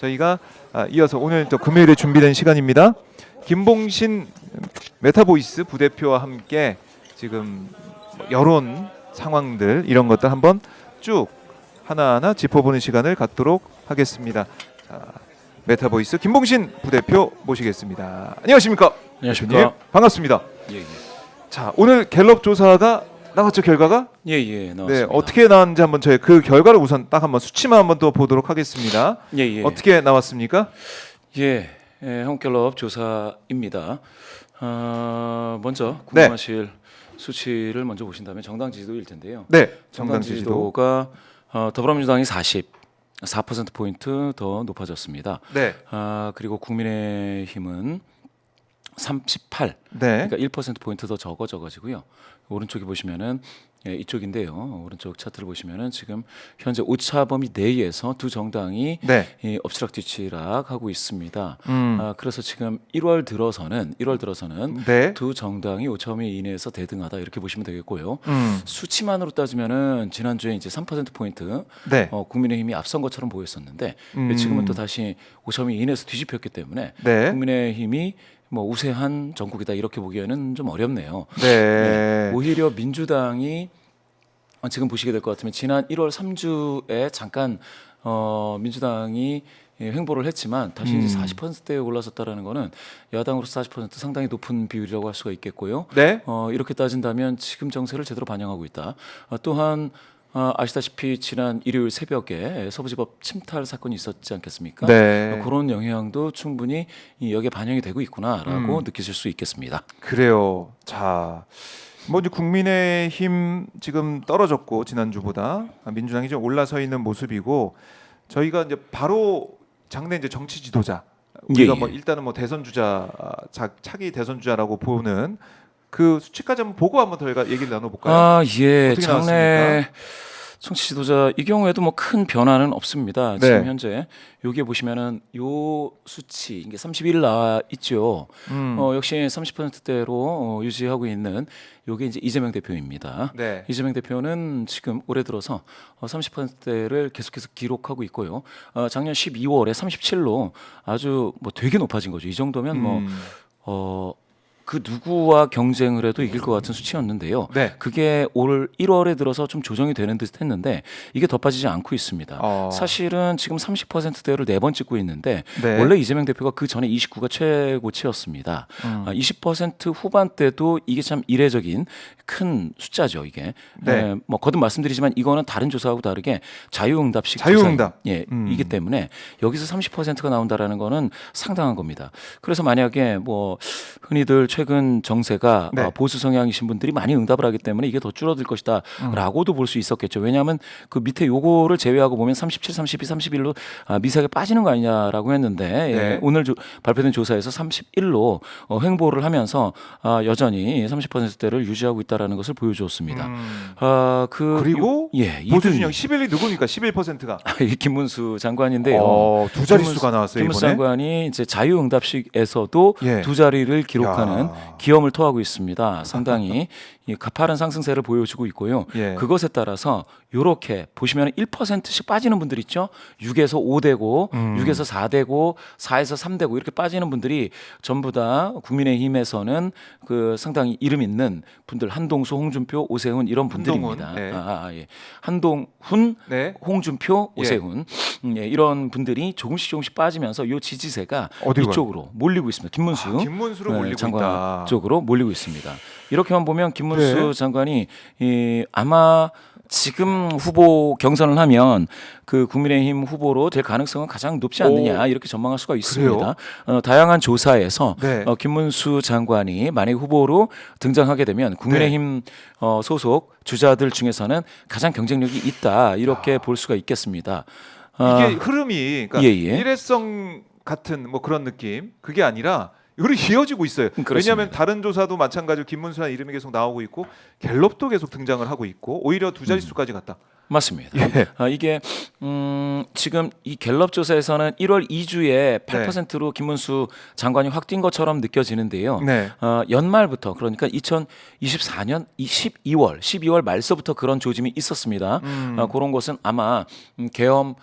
저희가 이어서 오늘 또 금요일에 준비된 시간입니다. 김봉신 메타보이스 부대표와 함께 지금 여론 상황들 이런 것들 한번 쭉 하나하나 짚어보는 시간을 갖도록 하겠습니다. 자, 메타보이스 김봉신 부대표 모시겠습니다. 안녕하십니까? 안녕하십니까? 예, 반갑습니다. 예, 예. 자, 오늘 갤럽 조사가 나왔죠, 결과가? 예, 예, 나왔습니다. 네, 어떻게 나왔는지 한번 저희 그 결과를 우선 딱 한번 수치만 한번 더 보도록 하겠습니다. 예, 예. 어떻게 나왔습니까? 예, 한국갤럽 조사입니다. 먼저 궁금하실 수치를 먼저 보신다면 정당 지지도일 텐데요. 네, 정당 지지도가 더불어민주당이 4% 포인트 더 높아졌습니다. 네, 그리고 국민의힘은 38, 네, 그러니까 1% 포인트 더 적어져가지고요. 오른쪽에 보시면은 이쪽인데요. 오른쪽 차트를 보시면은 지금 현재 오차범위 내에서 두 정당이 네. 엎치락뒤치락 하고 있습니다. 그래서 지금 1월 들어서는 네. 두 정당이 오차범위 이내에서 대등하다 이렇게 보시면 되겠고요. 수치만으로 따지면은 지난주에 이제 3% 포인트 네. 국민의힘이 앞선 것처럼 보였었는데 지금은 또 다시 오차범위 이내에서 뒤집혔기 때문에 네. 국민의힘이 뭐 우세한 정국이다 이렇게 보기에는 좀 어렵네요. 네. 오히려 민주당이 지금 보시게 될 것 같으면 지난 1월 3주에 잠깐 민주당이 횡보를 했지만 다시 이제 40%대에 올라섰다라는 거는 야당으로서 40% 상당히 높은 비율이라고 할 수가 있겠고요. 네. 이렇게 따진다면 지금 정세를 제대로 반영하고 있다. 또한 아시다시피 지난 일요일 새벽에 서부지법 침탈 사건이 있었지 않겠습니까? 네. 그런 영향도 충분히 여기에 반영이 되고 있구나라고 느끼실 수 있겠습니다. 그래요. 자, 뭐 이제 국민의힘 지금 떨어졌고 지난주보다 민주당이 좀 올라서 있는 모습이고 저희가 이제 바로 장내 이제 정치 지도자 우리가 예, 뭐 예. 일단은 뭐 대선 주자 차기 대선 주자라고 보는 그 수치까지 한번 보고 한번 저희가 얘기를 나눠볼까요? 예. 어떻게 장내 나왔습니까? 정치 지도자 이 경우에도 뭐 큰 변화는 없습니다. 네. 지금 현재 여기에 보시면은 요 수치 이게 31 나와 있죠. 역시 30%대로 유지하고 있는 요게 이제 이재명 대표입니다. 네. 이재명 대표는 지금 올해 들어서 30%대를 계속해서 기록하고 있고요. 작년 12월에 37로 아주 뭐 되게 높아진 거죠. 이 정도면 그 누구와 경쟁을 해도 이길 것 같은 수치였는데요. 네. 그게 올 1월에 들어서 좀 조정이 되는 듯 했는데 이게 더 빠지지 않고 있습니다. 사실은 지금 30%대를 4번 찍고 있는데 네. 원래 이재명 대표가 그 전에 29가 최고치였습니다. 20% 후반대도 이게 참 이례적인 큰 숫자죠, 이게. 네. 뭐 거듭 말씀드리지만 이거는 다른 조사하고 다르게 자유응답식 자유응답. 이기 때문에 여기서 30%가 나온다라는 거는 상당한 겁니다. 그래서 만약에 뭐 흔히들 최근 정세가 네. 보수 성향이신 분들이 많이 응답을 하기 때문에 이게 더 줄어들 것이다라고도 볼 수 있었겠죠. 왜냐하면 그 밑에 요거를 제외하고 보면 37, 32, 31로 미세하게 빠지는 거 아니냐라고 했는데 네. 오늘 발표된 조사에서 31로 횡보를 하면서 여전히 30%대를 유지하고 있다라는 것을 보여주었습니다. 그리고 보수 진영 11위 누굽니까? 11%가 김문수 장관인데요. 두 자릿수가 나왔어요. 김문수 이번에. 장관이 이제 자유응답식에서도 예. 두 자리를 기록하는 야. 기염을 토하고 있습니다. 상당히 이 가파른 상승세를 보여주고 있고요. 예. 그것에 따라서 이렇게 보시면 1%씩 빠지는 분들 있죠. 6에서 5되고 6에서 4되고 4에서 3되고 이렇게 빠지는 분들이 전부 다 국민의힘에서는 그 상당히 이름 있는 분들 한동수, 홍준표, 오세훈 이런 분들입니다. 한동훈, 네. 예. 한동훈, 네. 홍준표, 예. 오세훈 이런 분들이 조금씩 빠지면서 이 지지세가 어디로 이쪽으로 몰리고 있습니다. 김문수 김문수로 몰리고 장관 있다. 쪽으로 몰리고 있습니다. 이렇게만 보면 김문수 네. 장관이 아마 지금 후보 경선을 하면 그 국민의힘 후보로 될 가능성은 가장 높지 않느냐 이렇게 전망할 수가 있습니다. 다양한 조사에서 네. 김문수 장관이 만약 후보로 등장하게 되면 국민의힘 소속 주자들 중에서는 가장 경쟁력이 있다 이렇게 볼 수가 있겠습니다. 이게 흐름이 그러니까 예. 일회성 같은 뭐 그런 느낌 그게 아니라 이리 이어지고 있어요. 그렇습니다. 왜냐하면 다른 조사도 마찬가지로 김문수라는 이름이 계속 나오고 있고 갤럽도 계속 등장을 하고 있고 오히려 두 자릿수까지 갔다. 맞습니다. 예. 이게 지금 이 갤럽 조사에서는 1월 2주에 8%로 김문수 장관이 확 뛴 것처럼 느껴지는데요. 네. 연말부터 그러니까 2024년 12월 말서부터 그런 조짐이 있었습니다. 그런 것은 아마 계엄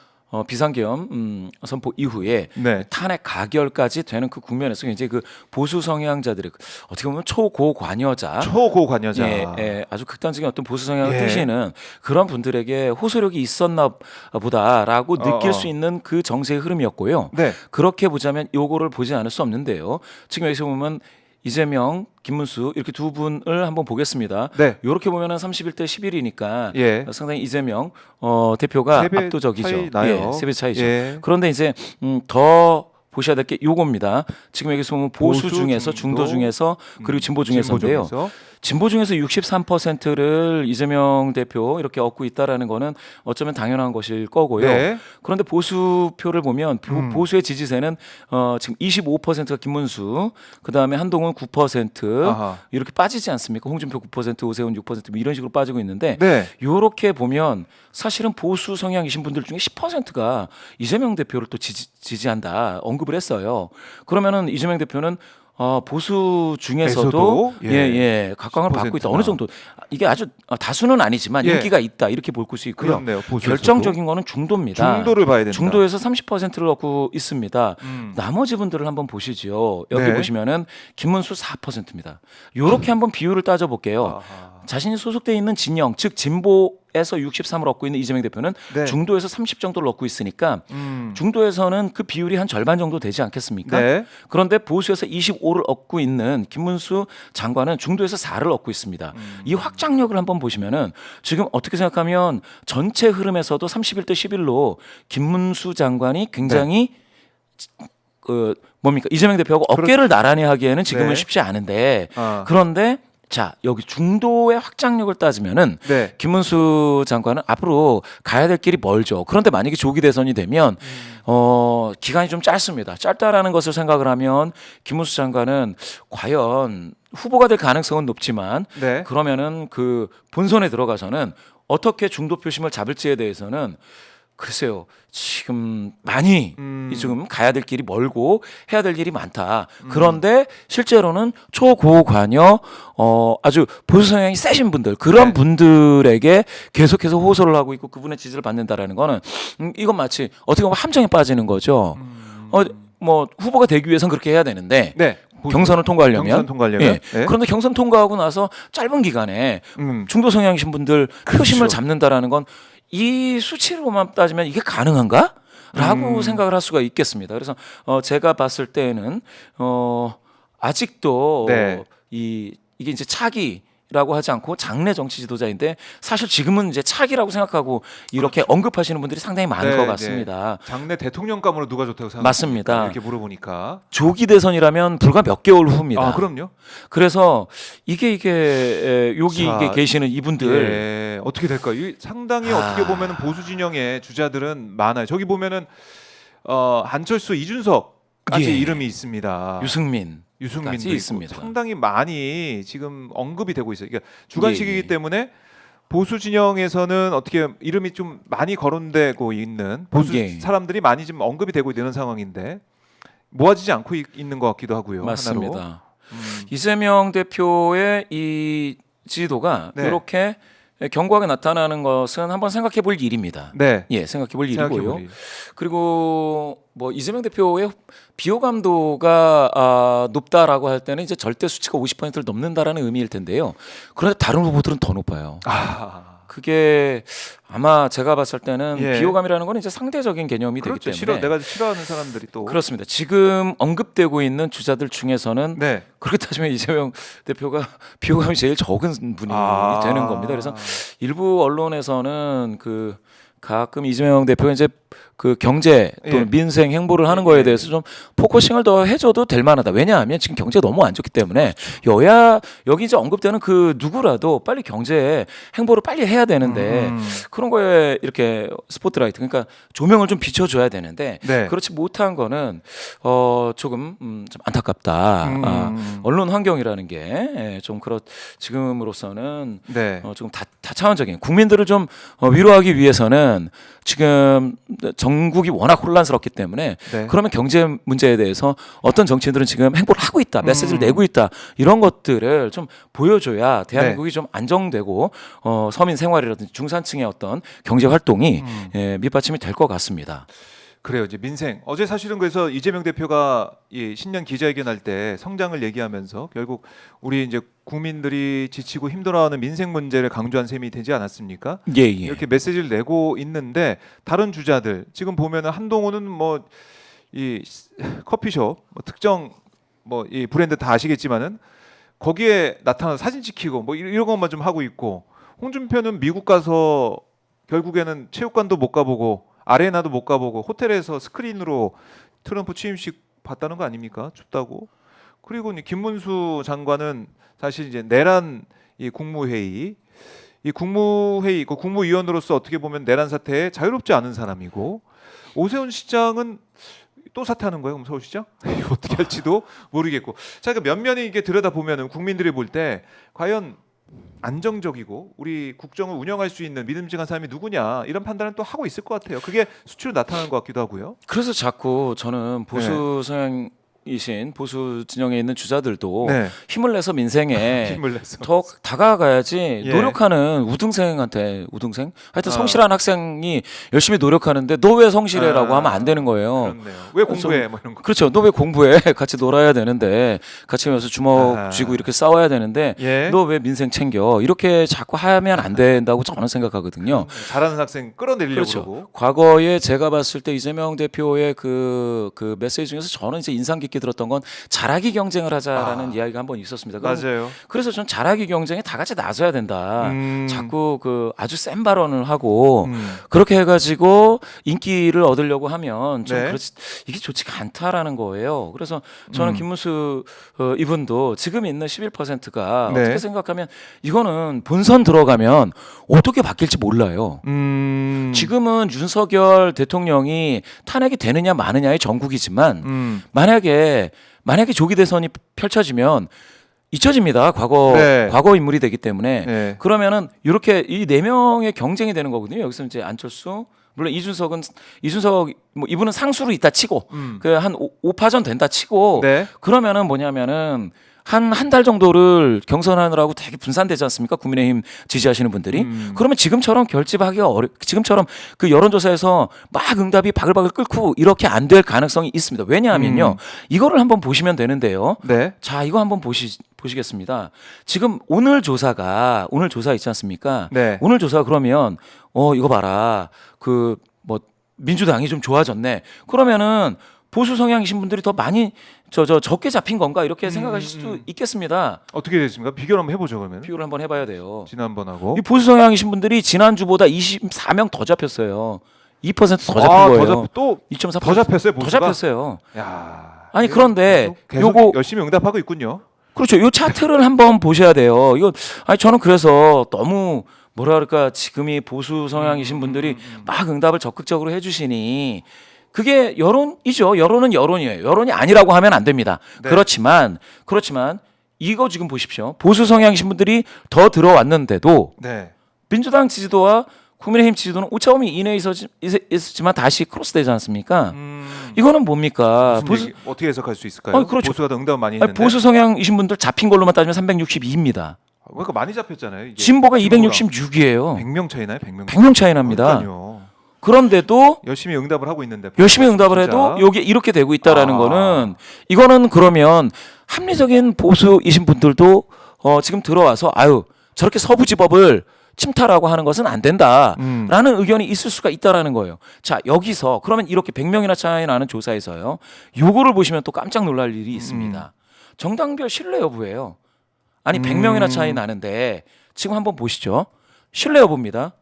비상계엄 선포 이후에 네. 탄핵 가결까지 되는 그 국면에서 이제 그 보수 성향자들의 어떻게 보면 초고관여자 초고관여자. 아주 극단적인 어떤 보수 성향을 예. 뜨시는 그런 분들에게 호소력이 있었나 보다라고 느낄 어. 수 있는 그 정세의 흐름이었고요. 네. 그렇게 보자면 요거를 보지 않을 수 없는데요. 지금 여기서 보면 이재명, 김문수 이렇게 두 분을 한번 보겠습니다. 네. 이렇게 보면은 31대 11이니까 예. 상당히 이재명 대표가 세 배 압도적이죠. 차이 나요. 예, 3배 차이죠. 예. 그런데 이제 더 보셔야 될 게 요겁니다. 지금 여기서 보면 보수 보수, 중에서 중도 중에서 그리고 진보 중에서인데요. 진보 중에서 63%를 이재명 대표 이렇게 얻고 있다라는 거는 어쩌면 당연한 것일 거고요. 네. 그런데 보수표를 보면 보수의 지지세는 지금 25%가 김문수, 그 다음에 한동훈 9% 아하. 이렇게 빠지지 않습니까? 홍준표 9%, 오세훈 6% 뭐 이런 식으로 빠지고 있는데 네. 이렇게 보면 사실은 보수 성향이신 분들 중에 10%가 이재명 대표를 또 지지한다 언급을 했어요. 그러면은 이재명 대표는 보수 중에서도 에서도, 각광을 받고 있다. 10%나. 어느 정도 이게 아주 다수는 아니지만 예. 인기가 있다 이렇게 볼 수 있고요. 그렇네요. 보수에서도. 결정적인 거는 중도입니다. 중도를 봐야 된다. 중도에서 30%를 얻고 있습니다. 음. 나머지 분들을 한번 보시죠. 여기 네. 보시면은 김문수 4%입니다. 이렇게 한번 비율을 따져볼게요. 아하. 자신이 소속돼 있는 진영, 즉 진보에서 63을 얻고 있는 이재명 대표는 네. 중도에서 30 정도를 얻고 있으니까 중도에서는 그 비율이 한 절반 정도 되지 않겠습니까? 네. 그런데 보수에서 25를 얻고 있는 김문수 장관은 중도에서 4를 얻고 있습니다. 이 확장력을 한번 보시면은 지금 어떻게 생각하면 전체 흐름에서도 31대 11로 김문수 장관이 굉장히 그 뭡니까 이재명 대표하고 어깨를 나란히 하기에는 지금은 네. 쉽지 않은데 아. 그런데 자 여기 중도의 확장력을 따지면은 네. 김문수 장관은 앞으로 가야 될 길이 멀죠. 그런데 만약에 조기 대선이 되면 기간이 좀 짧습니다. 짧다라는 것을 생각을 하면 김문수 장관은 과연 후보가 될 가능성은 높지만 네. 그러면은 그 본선에 들어가서는 어떻게 중도 표심을 잡을지에 대해서는 글쎄요. 지금 많이 지금 가야 될 길이 멀고 해야 될 일이 많다. 그런데 실제로는 초고관여 아주 보수 성향이 세신 분들 그런 네. 분들에게 계속해서 호소를 하고 있고 그분의 지지를 받는다라는 거는 이건 마치 어떻게 보면 함정에 빠지는 거죠. 뭐 후보가 되기 위해서는 그렇게 해야 되는데 네. 경선을 통과하려면, 경선 통과하려면? 예. 네. 그런데 경선 통과하고 나서 짧은 기간에 중도 성향이신 분들 표심을 그렇죠. 잡는다라는 건 이 수치로만 따지면 이게 가능한가? 라고 생각을 할 수가 있겠습니다. 그래서 제가 봤을 때는 아직도 네. 이게 이제 차기라고 하지 않고 장래 정치 지도자인데 사실 지금은 이제 차기라고 생각하고 이렇게 언급하시는 분들이 상당히 많은 네, 것 네. 같습니다. 장래 대통령감으로 누가 좋다고 생각합니까? 맞습니다. 이렇게 물어보니까. 조기 대선이라면 불과 몇 개월 후입니다. 아, 그럼요. 그래서 이게 여기 자, 이게 계시는 이분들 예, 어떻게 될까요? 상당히 어떻게 보면은 보수 진영의 주자들은 많아요. 저기 보면은 안철수, 이준석까지 예. 이름이 있습니다. 유승민 유승민도 까지 있고 있습니다. 상당히 많이 지금 언급이 되고 있어요. 그러니까 주관식이기 예. 때문에 보수 진영에서는 어떻게 이름이 좀 많이 거론되고 있는 보수 예. 사람들이 많이 지금 언급이 되고 있는 상황인데 모아지지 않고 있는 것 같기도 하고요. 맞습니다. 하나로. 이재명 대표의 이 지도가 네. 이렇게 견고하게 나타나는 것은 한번 생각해 볼 일입니다. 네. 예, 생각해 볼 일이고요. 생각해보리. 그리고 뭐 이재명 대표의 비호감도가 높다라고 할 때는 이제 절대 수치가 50%를 넘는다라는 의미일 텐데요. 그런데 다른 후보들은 더 높아요. 그게 아마 제가 봤을 때는 예. 비호감이라는 건 이제 상대적인 개념이 그렇죠. 되기 때문에 내가 싫어하는 사람들이 또 그렇습니다. 지금 언급되고 있는 주자들 중에서는 네. 그렇게 따지면 이재명 대표가 비호감이 제일 적은 분이 되는 겁니다. 그래서 일부 언론에서는 그 가끔 이재명 대표가 이제 그 경제 또는 예. 민생 행보를 하는 거에 대해서 좀 포커싱을 더 해줘도 될 만하다. 왜냐하면 지금 경제가 너무 안 좋기 때문에 여기 이제 언급되는 그 누구라도 빨리 경제 행보를 빨리 해야 되는데 그런 거에 이렇게 스포트라이트 그러니까 조명을 좀 비춰줘야 되는데 네. 그렇지 못한 거는 조금 좀 안타깝다. 언론 환경이라는 게 좀 지금으로서는 네. 조금 다차원적인 국민들을 좀 위로하기 위해서는 지금 전국이 워낙 혼란스럽기 때문에 네. 그러면 경제 문제에 대해서 어떤 정치인들은 지금 행보를 하고 있다, 메시지를 내고 있다 이런 것들을 좀 보여줘야 대한민국이 좀 안정되고 서민 생활이라든지 중산층의 어떤 경제 활동이 밑받침이 될 것 같습니다. 그래요. 이제 민생. 어제 사실은 그래서 이재명 대표가 이 신년 기자회견할 때 성장을 얘기하면서 결국 우리 이제 국민들이 지치고 힘들어하는 민생 문제를 강조한 셈이 되지 않았습니까? 예, 예. 이렇게 메시지를 내고 있는데 다른 주자들 지금 보면은 한동훈은 뭐 이 커피숍 뭐 특정 뭐 이 브랜드 다 아시겠지만은 거기에 나타나서 사진 찍히고 뭐 이런 것만 좀 하고 있고 홍준표는 미국 가서 결국에는 체육관도 못 가보고 아레나도 못 가보고 호텔에서 스크린으로 트럼프 취임식 봤다는 거 아닙니까? 춥다고. 그리고 이제 김문수 장관은 사실 이제 내란 이 국무회의 그 국무위원으로서 어떻게 보면 내란 사태에 자유롭지 않은 사람이고 오세훈 시장은 또 사퇴하는 거예요? 그럼 서울시장? 이거 어떻게 할지도 모르겠고. 자, 그러니까 면면이 이게 들여다 보면은 국민들이 볼 때 과연 안정적이고 우리 국정을 운영할 수 있는 믿음직한 사람이 누구냐 이런 판단을 또 하고 있을 것 같아요. 그게 수치로 나타나는 것 같기도 하고요. 그래서 자꾸 저는 보수 성향이신 보수 진영에 있는 주자들도 네. 힘을 내서 민생에 힘을 내서. 더 다가가야지 예. 노력하는 우등생한테 하여튼 아. 성실한 학생이 열심히 노력하는데 너 왜 성실해라고 아. 하면 안 되는 거예요. 그렇네요. 왜 공부해? 뭐 이런 거. 그렇죠. 너 왜 공부해? 같이 놀아야 되는데 같이 가서 주먹 아. 쥐고 이렇게 싸워야 되는데 예. 너 왜 민생 챙겨? 이렇게 자꾸 하면 안 된다고 저는 생각하거든요. 잘하는 학생 끌어내리려고 그렇죠. 그러고. 과거에 제가 봤을 때 이재명 대표의 그 메시지 중에서 저는 이제 인상 깊게 들었던 건 잘하기 경쟁을 하자라는 이야기가 한번 있었습니다. 맞아요. 그래서 전 잘하기 경쟁에 다 같이 나서야 된다. 음. 자꾸 그 아주 센 발언을 하고 음. 그렇게 해가지고 인기를 얻으려고 하면 좀 네. 그렇지 이게 좋지가 않다라는 거예요. 그래서 저는 음. 김문수 이분도 지금 있는 11%가 네. 어떻게 생각하면 이거는 본선 들어가면 어떻게 바뀔지 몰라요. 지금은 윤석열 대통령이 탄핵이 되느냐 마느냐의 전국이지만 만약에 조기 대선이 펼쳐지면 잊혀집니다. 과거 인물이 되기 때문에 네. 그러면은 이렇게 이 네 명의 경쟁이 되는 거거든요. 여기서 이제 안철수 물론 이준석 뭐 이분은 상수로 있다 치고 그 한 5파전 된다 치고 네. 그러면은 뭐냐면은 한 달 정도를 경선하느라고 되게 분산되지 않습니까? 국민의힘 지지하시는 분들이. 그러면 지금처럼 결집하기가 지금처럼 그 여론조사에서 막 응답이 바글바글 끓고 이렇게 안 될 가능성이 있습니다. 왜냐하면요. 이거를 한번 보시면 되는데요. 네. 자, 이거 한번 보시겠습니다. 지금 오늘 조사 있지 않습니까? 네. 오늘 조사 그러면 이거 봐라. 그 뭐 민주당이 좀 좋아졌네. 그러면은 보수 성향이신 분들이 더 많이 적게 잡힌 건가 이렇게 생각하실 수도 있겠습니다. 어떻게 됐습니까? 비교를 한번 해보죠 그러면. 비교를 한번 해봐야 돼요. 지난번하고. 이 보수 성향이신 분들이 지난주보다 24명 더 잡혔어요. 2%더 잡힌 거예요. 또 2.4%. 더 잡혔어요, 더 보수가? 잡혔어요. 야. 아니 그런데 계속 요거 열심히 응답하고 있군요. 그렇죠. 요 차트를 한번 보셔야 돼요. 이거 아니 저는 그래서 너무 뭐라 그럴까 지금이 보수 성향이신 분들이 막 응답을 적극적으로 해주시니 그게 여론이죠. 여론은 여론이에요. 여론이 아니라고 하면 안 됩니다. 네. 그렇지만 이거 지금 보십시오. 보수 성향이신 분들이 더 들어왔는데도 네. 민주당 지지도와 국민의힘 지지도는 오차범위 이내에 있었지만 다시 크로스되지 않습니까? 이거는 뭡니까? 어떻게 해석할 수 있을까요? 그렇죠. 보수가 더 응답을 많이 했는데. 보수 성향이신 분들 잡힌 걸로만 따지면 362입니다. 그러니까 많이 잡혔잖아요. 이게. 진보가 266이에요. 100명 차이나요? 100명. 100명 차이 납니다. 그러니까요. 그런데도 열심히 응답을 하고 있는데. 열심히 응답을 진짜. 해도 여기 이렇게 되고 있다라는 거는 이거는 그러면 합리적인 보수이신 분들도 지금 들어와서 저렇게 서부지법을 침탈하고 하는 것은 안 된다라는 의견이 있을 수가 있다라는 거예요. 자, 여기서 그러면 이렇게 100명이나 차이 나는 조사에서요. 요거를 보시면 또 깜짝 놀랄 일이 있습니다. 정당별 신뢰 여부예요. 아니 100명이나 차이 나는데 지금 한번 보시죠. 신뢰 여부입니다.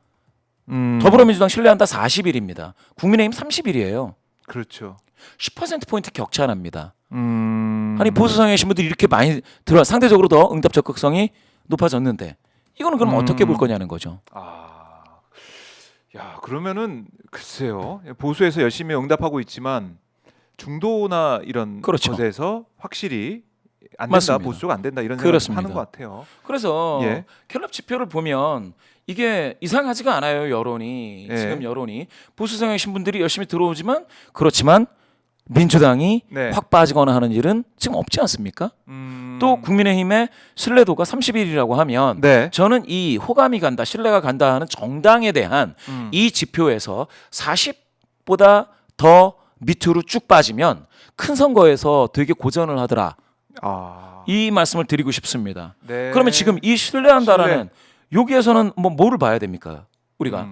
더불어민주당 신뢰한다 40일입니다. 국민의힘 30일이에요. 그렇죠. 10%포인트 격차 납니다. 아니 보수 성향이신 분들이 이렇게 많이 상대적으로 더 응답 적극성이 높아졌는데 이거는 그럼 어떻게 볼 거냐는 거죠. 야, 그러면은 글쎄요. 보수에서 열심히 응답하고 있지만 중도나 이런 그렇죠. 곳에서 확실히 안 된다, 맞습니다. 보수 쪽 안 된다 이런 그렇습니다. 생각을 하는 것 같아요. 그래서 예. 갤럽 지표를 보면 이게 이상하지가 않아요. 여론이 예. 지금 여론이 보수 성향 신분들이 열심히 들어오지만 그렇지만 민주당이 네. 확 빠지거나 하는 일은 지금 없지 않습니까? 또 국민의힘의 신뢰도가 31이라고 하면 네. 저는 이 호감이 간다, 신뢰가 간다 하는 정당에 대한 음. 이 지표에서 40보다 더 밑으로 쭉 빠지면 큰 선거에서 되게 고전을 하더라. 아. 이 말씀을 드리고 싶습니다. 네. 그러면 지금 이 신뢰한다라는 여기에서는 뭐 뭐를 봐야 됩니까? 우리가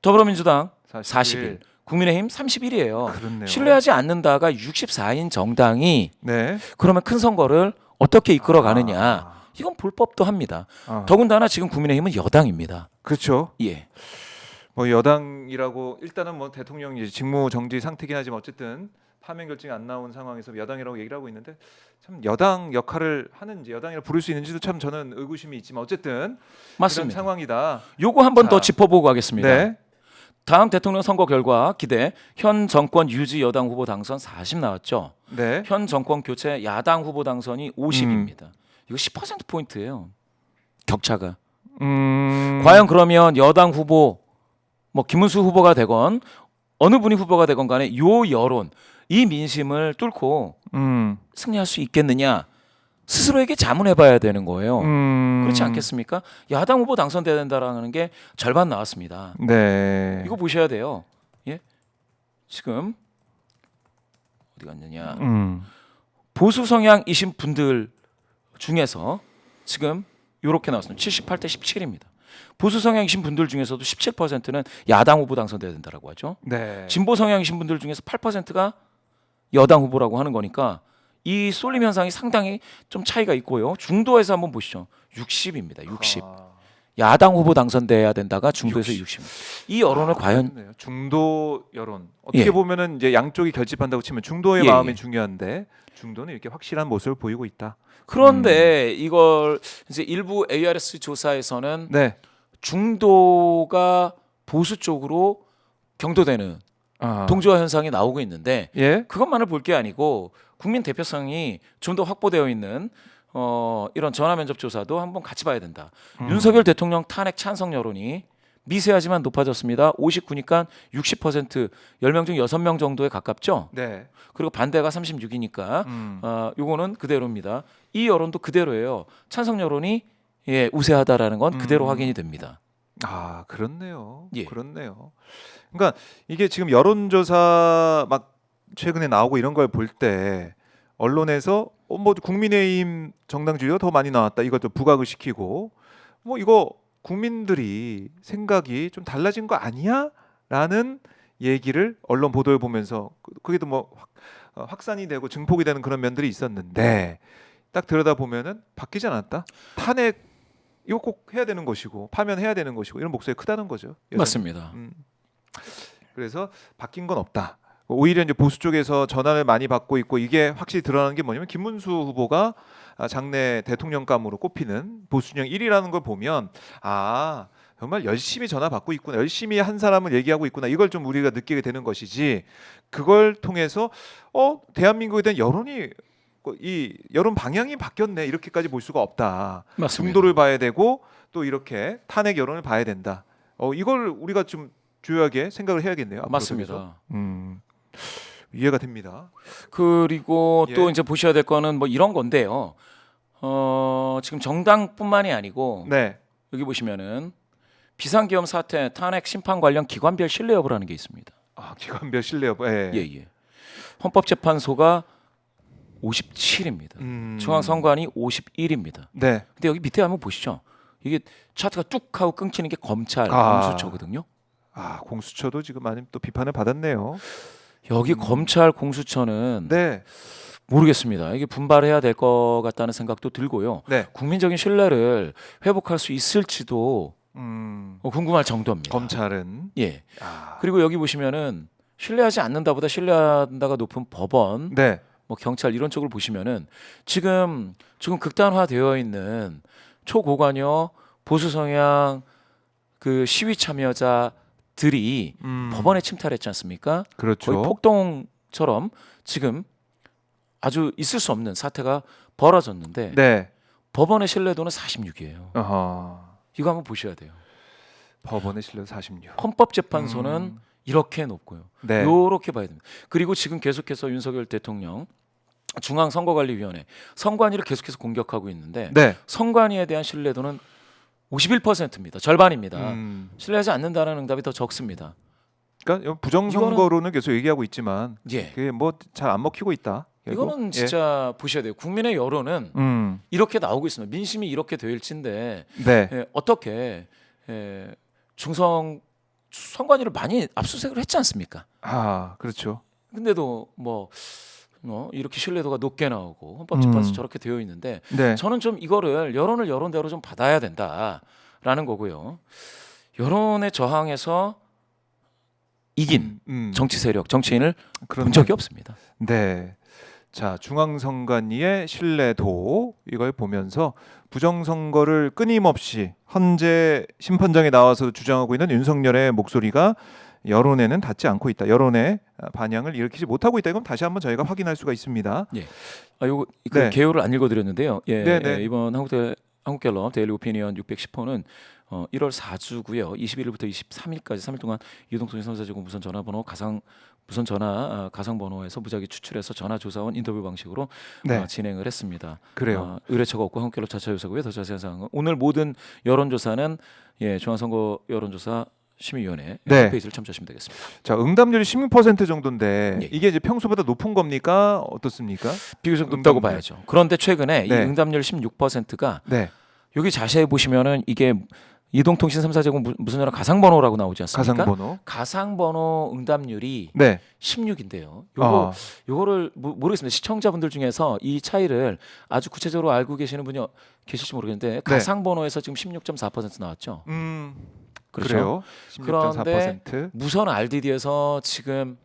더불어민주당 41, 국민의힘 31이에요. 그렇네요. 신뢰하지 않는다가 64인 정당이 네. 그러면 큰 선거를 어떻게 이끌어 가느냐? 아. 이건 볼 법도 합니다. 아. 더군다나 지금 국민의힘은 여당입니다. 그렇죠. 예. 뭐 여당이라고 일단은 뭐 대통령이 이제 직무 정지 상태긴 하지만 어쨌든 파면 결정이 안 나온 상황에서 여당이라고 얘기를 하고 있는데 참 여당 역할을 하는지 여당이라 부를 수 있는지도 참 저는 의구심이 있지만 어쨌든 그런 맞습니다. 상황이다. 요거 한 번 더 자. 짚어보고 가겠습니다. 네. 다음 대통령 선거 결과 기대 현 정권 유지 여당 후보 당선 40 나왔죠. 네. 현 정권 교체 야당 후보 당선이 50입니다. 이거 10% 포인트예요. 격차가. 과연 그러면 여당 후보 뭐 김문수 후보가 되건 어느 분이 후보가 되건 간에 요 여론 이 민심을 뚫고 승리할 수 있겠느냐 스스로에게 자문해봐야 되는 거예요. 그렇지 않겠습니까? 야당 후보 당선돼야 된다라는 게 절반 나왔습니다. 네. 이거 보셔야 돼요. 예? 지금 어디 갔느냐? 보수 성향이신 분들 중에서 지금 이렇게 나왔습니다. 78대 17입니다. 보수 성향이신 분들 중에서도 17%는 야당 후보 당선돼야 된다라고 하죠. 네. 진보 성향이신 분들 중에서 8%가 여당 후보라고 하는 거니까 이 쏠림 현상이 상당히 좀 차이가 있고요. 중도에서 한번 보시죠. 60입니다. 60. 아. 야당 후보 당선돼야 된다가 중도에서 60. 이 여론을 과연 그렇네요. 중도 여론 어떻게 예. 보면은 이제 양쪽이 결집한다고 치면 중도의 예, 마음이 예. 중요한데 중도는 이렇게 확실한 모습을 보이고 있다. 그런데 이걸 이제 일부 ARS 조사에서는 네. 중도가 보수 쪽으로 경도되는 아. 동조화 현상이 나오고 있는데 예. 그것만을 볼 게 아니고 국민 대표성이 좀 더 확보되어 있는 이런 전화 면접 조사도 한번 같이 봐야 된다. 윤석열 대통령 탄핵 찬성 여론이 미세하지만 높아졌습니다. 59니까 60% 10명 중 6명 정도에 가깝죠. 네. 그리고 반대가 36이니까 요거는 그대로입니다. 이 여론도 그대로예요. 찬성 여론이 우세하다라는 건 그대로 확인이 됩니다. 아, 그렇네요. 예. 그렇네요. 그러니까 이게 지금 여론조사 막 최근에 나오고 이런 걸 볼 때 언론에서 뭐 국민의힘 정당 주의가 더 많이 나왔다. 이것도 부각을 시키고 뭐 이거 국민들이 생각이 좀 달라진 거 아니야? 라는 얘기를 언론 보도를 보면서 그게 또 뭐 확산이 되고 증폭이 되는 그런 면들이 있었는데 딱 들여다 보면은 바뀌지 않았다. 탄핵 이거 꼭 해야 되는 것이고 파면해야 되는 것이고 이런 목소리 크다는 거죠. 여전히. 맞습니다. 그래서 바뀐 건 없다. 오히려 이제 보수 쪽에서 전환을 많이 받고 있고 이게 확실히 드러나는 게 뭐냐면 김문수 후보가 장래 대통령감으로 꼽히는 보수 진영 1위라는 걸 보면 아 정말 열심히 전화 받고 있구나, 열심히 한 사람을 얘기하고 있구나 이걸 좀 우리가 느끼게 되는 것이지 그걸 통해서 대한민국에 대한 여론이 이 여론 방향이 바뀌었네 이렇게까지 볼 수가 없다. 맞습니다. 중도를 봐야 되고 또 이렇게 탄핵 여론을 봐야 된다. 이걸 우리가 좀 주요하게 생각을 해야겠네요. 앞으로 맞습니다. 그래서. 이해가 됩니다. 그리고 예. 또 이제 보셔야 될 거는 뭐 이런 건데요. 지금 정당뿐만이 아니고 네. 여기 보시면은 비상계엄 사태 탄핵 심판 관련 기관별 신뢰 여부라는 게 있습니다. 아, 기관별 신뢰 여부. 예. 예. 헌법재판소가 57입니다. 중앙선관위 51입니다. 네. 근데 여기 밑에 한번 보시죠. 이게 차트가 뚝 하고 끊기는 게 검찰 아. 공수처거든요. 아, 공수처도 지금 많이 또 비판을 받았네요. 여기 검찰 공수처는 네. 모르겠습니다. 이게 분발해야 될 것 같다는 생각도 들고요. 네. 국민적인 신뢰를 회복할 수 있을지도 궁금할 정도입니다. 검찰은 예. 아. 그리고 여기 보시면은 신뢰하지 않는다보다 신뢰한다가 높은 법원, 네. 뭐 경찰 이런 쪽을 보시면은 지금 극단화되어 있는 초고관여 보수 성향 그 시위 참여자들이 법원에 침탈했지 않습니까? 그렇죠. 거의 폭동처럼 지금 아주 있을 수 없는 사태가 벌어졌는데 네. 법원의 신뢰도는 46이에요. 어허. 이거 한번 보셔야 돼요. 법원의 신뢰도 46. 헌법재판소는 이렇게 높고요. 네. 요렇게 봐야 됩니다. 그리고 지금 계속해서 윤석열 대통령 중앙선거관리위원회 선관위를 계속해서 공격하고 있는데 네. 선관위에 대한 신뢰도는 51%입니다. 절반입니다. 음. 신뢰하지 않는다는 응답이 더 적습니다. 그러니까 부정선거로는 계속 얘기하고 있지만 예. 그게 뭐 잘 안 먹히고 있다. 결국. 이거는 진짜 보셔야 돼요. 국민의 여론은 이렇게 나오고 있습니다. 민심이 이렇게 될진데 네. 어떻게 중성 선관위를 많이 압수수색을 했지 않습니까? 아, 그렇죠. 근데도 이렇게 신뢰도가 높게 나오고 헌법재판소 저렇게 되어 있는데 네. 저는 좀 이거를 여론을 여론대로 좀 받아야 된다라는 거고요. 여론에 저항해서 이긴 정치 세력, 정치인을 본 적이 없습니다. 네. 자, 중앙선관위의 신뢰도 이걸 보면서 부정선거를 끊임없이 헌재 심판장에 나와서 주장하고 있는 윤석열의 목소리가 여론에는 닿지 않고 있다. 여론의 반향을 일으키지 못하고 있다. 이건 다시 한번 저희가 확인할 수가 있습니다. 예. 요거 네. 개요를 안 읽어드렸는데요. 예, 네, 네. 이번 한국갤럽 데일리 오피니언 610호는 1월 4주고요. 21일부터 23일까지 3일 동안 이동통신 3사제곱 무선 전화번호 무선 전화 가상번호에서 무작위 추출해서 전화조사원 인터뷰 방식으로 네. 진행을 했습니다. 그래요. 의뢰처가 없고 한국갤럽 자체 조사고요. 더 자세한 사항은 오늘 모든 여론조사는 중앙선거 여론조사 심의위원회 네. 홈페이지를 참조하시면 되겠습니다. 자, 응답률이 16% 정도인데 예. 이게 이제 평소보다 높은 겁니까? 어떻습니까? 비교적 높다고 응답률. 봐야죠. 그런데 최근에 이 네. 응답률 16%가 네. 여기 자세히 보시면은 이게 이동통신 3사제곱 무선 전화 가상번호라고 나오지 않습니까? 가상번호. 가상번호 응답률이 네. 16인데요. 아. 요거를 모르겠습니다. 시청자분들 중에서 이 차이를 아주 구체적으로 알고 계시는 분이 계실지 모르겠는데 가상번호에서 지금 16.4% 나왔죠. 그렇죠. 그래요. 16.4%. 그런데 무선 RDD에서 지금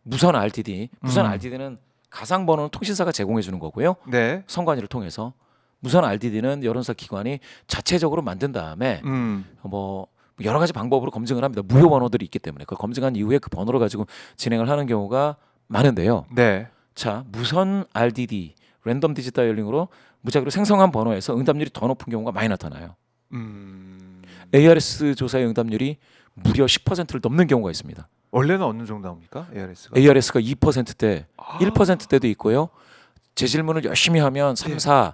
무선 RDD는 가상번호는 통신사가 제공해 주는 거고요. 네. 선관위를 통해서 무선 RDD는 여론조사 기관이 자체적으로 만든 다음에 뭐 여러 가지 방법으로 검증을 합니다. 무효 번호들이 있기 때문에 그 검증한 이후에 그 번호를 가지고 진행을 하는 경우가 많은데요. 네. 자, 무선 RDD 랜덤 디짓 다이얼링으로 무작위로 생성한 번호에서 응답률이 더 높은 경우가 많이 나타나요. ARS 조사의 응답률이 무려 10%를 넘는 경우가 있습니다. 원래는 어느 정도 나옵니까? ARS가? ARS가 2%대, 1%대도 있고요. 제 질문을 열심히 하면 3, 4,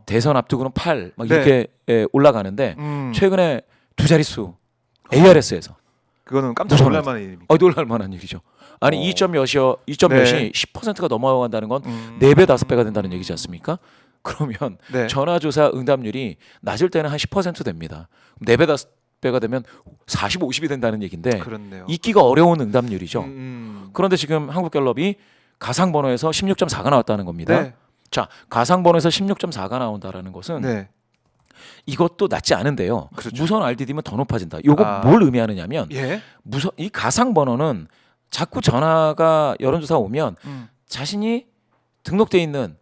대선 앞두고는 8, 막 이렇게 올라가는데 최근에 두 자릿수 ARS에서 그거는 깜짝 놀랄 만한 일입니다. 놀랄 만한 일이죠. 아니 2점 몇이 10%가 넘어간다는 건 4배, 5배가 된다는 얘기지 않습니까? 그러면 네. 전화조사 응답률이 낮을 때는 한 10% 됩니다. 4배, 5배가 되면 40, 50이 된다는 얘기인데 그렇네요. 잊기가 어려운 응답률이죠. 그런데 그런데 지금 한국갤럽이 가상번호에서 16.4가 나왔다는 겁니다. 네. 자, 가상번호에서 16.4가 나온다라는 것은 네. 이것도 낮지 않은데요. 그렇죠. 무선 RDD면 더 높아진다. 요거 뭘 의미하느냐면 예. 이 가상번호는 자꾸 전화가 여론조사 오면 자신이 등록돼 있는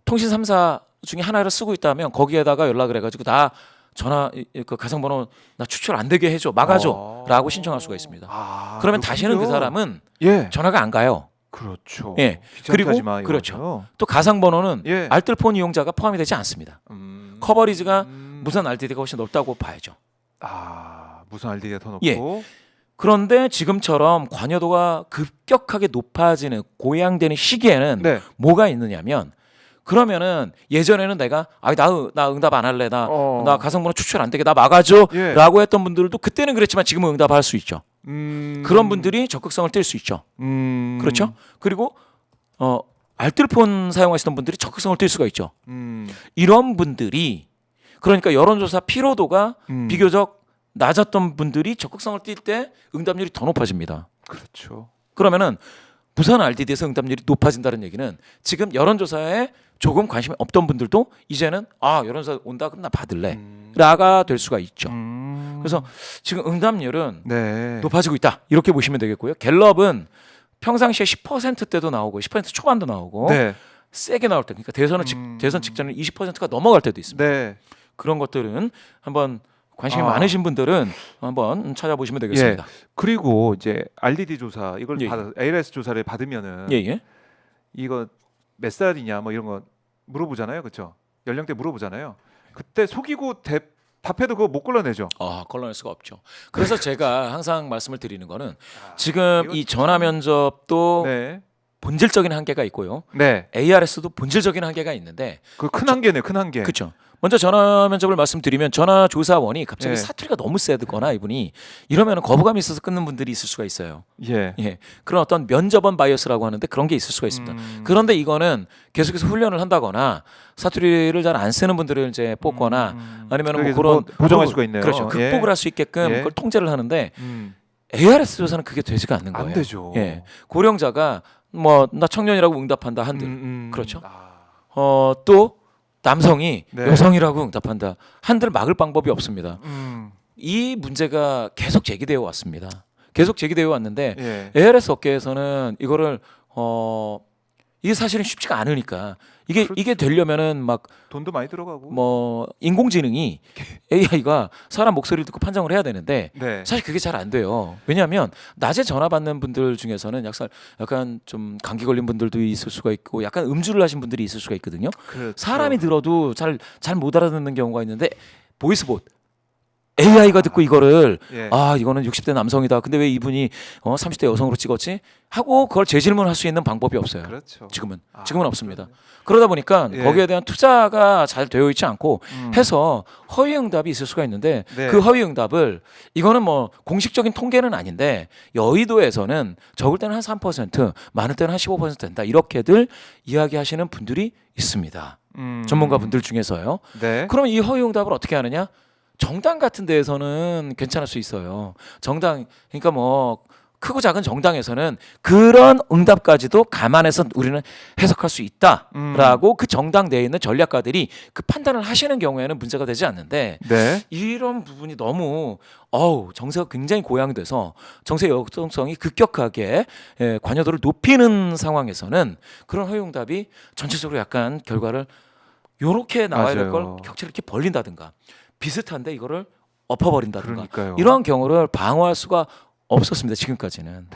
통신 3사 중에 하나를 쓰고 있다면 거기에다가 연락을 해가지고 나 전화 그 가상번호 나 추출 안 되게 해줘 막아줘라고 신청할 수가 있습니다. 그러면 다시는 그 사람은 전화가 안 가요. 그렇죠. 예. 그리고 그렇죠. 또 가상번호는 알뜰폰 이용자가 포함이 되지 않습니다. 커버리지가 무선 RDD가 훨씬 높다고 봐야죠. 무선 RDD가 더 높고. 예. 그런데 지금처럼 관여도가 급격하게 높아지는 고양되는 시기에는 뭐가 있느냐면 그러면은 예전에는 내가 나 응답 안 할래 나 가상번호 추출 안 되게 나 막아줘라고 했던 분들도 그때는 그랬지만 지금은 응답할 수 있죠. 그런 분들이 적극성을 띨 수 있죠. 그렇죠? 그리고 알뜰폰 사용하시던 분들이 적극성을 띨 수가 있죠. 이런 분들이 그러니까 여론조사 피로도가 비교적 낮았던 분들이 적극성을 띨 때 응답률이 더 높아집니다. 그렇죠. 그러면은 무선 RDD에서 응답률이 높아진다는 얘기는 지금 여론조사에 조금 관심이 없던 분들도 이제는 여론조사 온다 그럼 나 받을래 라가 될 수가 있죠. 그래서 지금 응답률은 높아지고 있다 이렇게 보시면 되겠고요. 갤럽은 평상시에 10%대도 나오고 10% 초반도 나오고 세게 나올 때 그러니까 대선 직전에 20%가 넘어갈 때도 있습니다. 그런 것들은 한번 관심이 많으신 분들은 한번 찾아보시면 되겠습니다. 그리고 이제 RDD 조사 이걸 ARS 조사를 받으면은 이거 몇 살이냐 뭐 이런 거 물어보잖아요, 그렇죠? 연령대 물어보잖아요. 그때 속이고 답해도 그거 못 걸러내죠. 걸러낼 수가 없죠. 그래서 제가 항상 말씀을 드리는 거는 아, 지금 이거 이 전화 면접도 네, 본질적인 한계가 있고요. 네, ARS도 본질적인 한계가 있는데 그 큰 한계네, 큰 한계. 그렇죠. 먼저 전화 면접을 말씀드리면 전화 조사원이 갑자기 예. 사투리가 너무 세거나 이분이 이러면 거부감이 있어서 끊는 분들이 있을 수가 있어요. 예. 예, 그런 어떤 면접원 바이어스라고 하는데 그런 게 있을 수가 있습니다. 그런데 이거는 계속해서 훈련을 한다거나 사투리를 잘 안 쓰는 분들을 이제 뽑거나 아니면 뭐 그래서 그런 뭐 보정할 수가 있네요. 그렇죠. 예. 극복을 할 수 있게끔 예. 그걸 통제를 하는데 음, ARS 조사는 그게 되지가 않는 거예요. 안 되죠. 예, 고령자가 뭐 나 청년이라고 응답한다 한들 그렇죠. 또 남성이 네. 여성이라고 응답한다 한들 막을 방법이 없습니다. 음, 이 문제가 계속 제기되어 왔습니다. 계속 제기되어 왔는데 예. ARS 업계에서는 이거를 이게 사실은 쉽지가 않으니까 이게 되려면은 막 돈도 많이 들어가고. 뭐 인공지능이 AI가 사람 목소리를 듣고 판정을 해야 되는데 네. 사실 그게 잘 안 돼요. 왜냐하면 낮에 전화 받는 분들 중에서는 약간 좀 감기 걸린 분들도 있을 수가 있고 약간 음주를 하신 분들이 있을 수가 있거든요. 그렇죠. 사람이 들어도 잘 못 알아듣는 경우가 있는데 보이스봇 AI가 듣고 이거를 예. 이거는 60대 남성이다. 근데 왜 이분이 30대 여성으로 찍었지? 하고 그걸 재질문할 수 있는 방법이 없어요. 그렇죠. 지금은 아, 없습니다. 그러다 보니까 예. 거기에 대한 투자가 잘 되어 있지 않고 음. 해서 허위 응답이 있을 수가 있는데 네. 그 허위 응답을 이거는 뭐 공식적인 통계는 아닌데 여의도에서는 적을 때는 한 3%, 많을 때는 한 15% 된다. 이렇게들 이야기하시는 분들이 있습니다. 전문가분들 중에서요. 네. 그럼 이 허위 응답을 어떻게 하느냐? 정당 같은 데에서는 괜찮을 수 있어요. 정당 그러니까 뭐 크고 작은 정당에서는 그런 응답까지도 감안해서 우리는 해석할 수 있다라고 그 정당 내에 있는 전략가들이 그 판단을 하시는 경우에는 문제가 되지 않는데 네. 이런 부분이 너무 정세가 굉장히 고양돼서 정세 역동성이 급격하게 관여도를 높이는 상황에서는 그런 허위 응답이 전체적으로 약간 결과를 요렇게 나와야 될 걸 맞아요. 격차를 이렇게 벌린다든가 비슷한데 이거를 엎어버린다든가 그러니까요. 이러한 경우를 방어할 수가 없었습니다. 지금까지는.